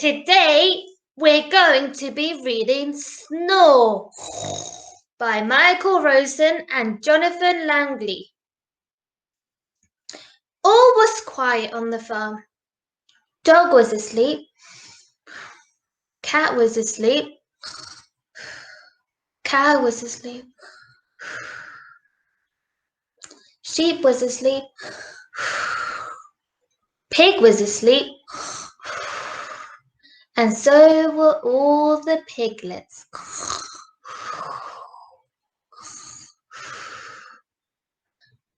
Today we're going to be reading Snore by Rosen and Jonathan Langley. All was quiet on the farm. Dog was asleep. Cat was asleep. Cow was asleep. Sheep was asleep. Pig was asleep. And so were all the piglets.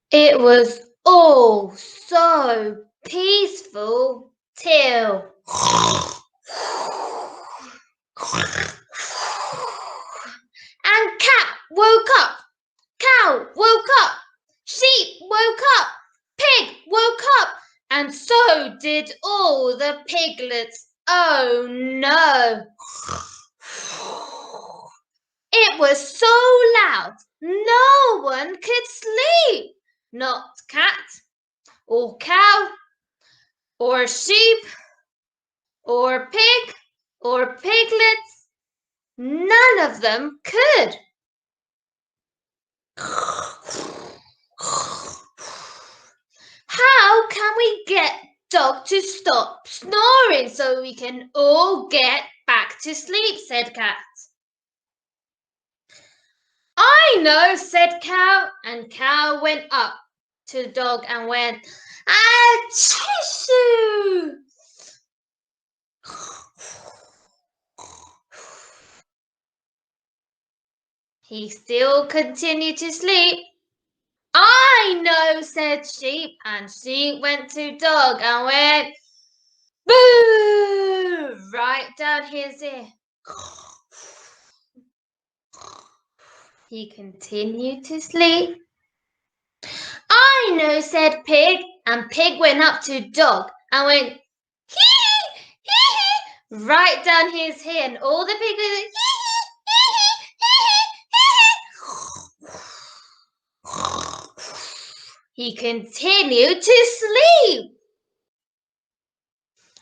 It was all so peaceful till and cat woke up, cow woke up, sheep woke up, pig woke up, and so did all the piglets. Oh no! It was so loud, no one could sleep. Not cat, or cow, or sheep, or pig, or piglets. None of them could. How can we get Dog to stop snoring so we can all get back to sleep, said Cat. I know, said Cow, and Cow went up to Dog and went, "Achoo!" He still continued to sleep. I know, said Sheep, and Sheep went to Dog and went, "Boo!" right down his ear. He continued to sleep. I know, said Pig, and Pig went up to Dog and went, "Hee hee hee," right down his ear, and all the pigs went, "Hee hee hee hee." He continued to sleep.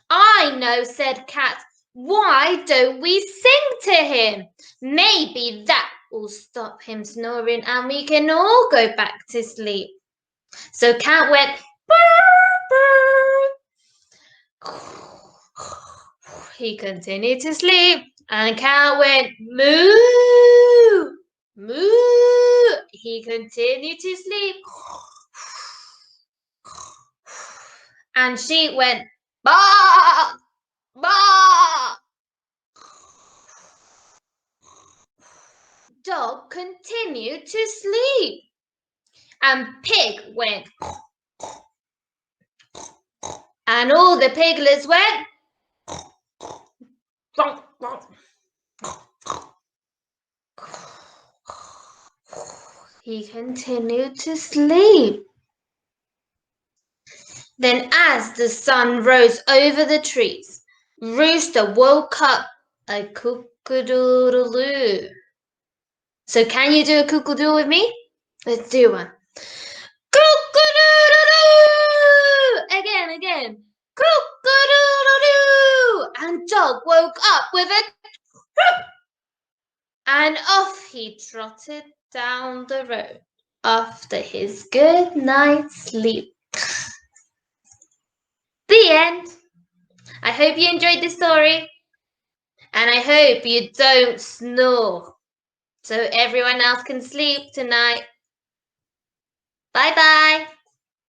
I know, said Cat. Why don't we sing to him? Maybe that will stop him snoring and we can all go back to sleep. So Cat went, "Brr, brr." He continued to sleep and Cat went, "Moo, moo." He continued to sleep. And Sheep went, "Baa, baa." Dog continued to sleep. And Pig went, and all the piglets went, bonk, bonk. He continued to sleep. Then as the sun rose over the trees, Rooster woke up a cock-a-doodle-doo. So can you do a cock-a-doodle with me? Let's do one. Cock-a-doodle-doo! Again. Cock-a-doodle-doo! And Dog woke up with a and off he trotted down the road after his good night's sleep. The end. I hope you enjoyed the story, and I hope you don't snore so everyone else can sleep tonight. Bye-bye.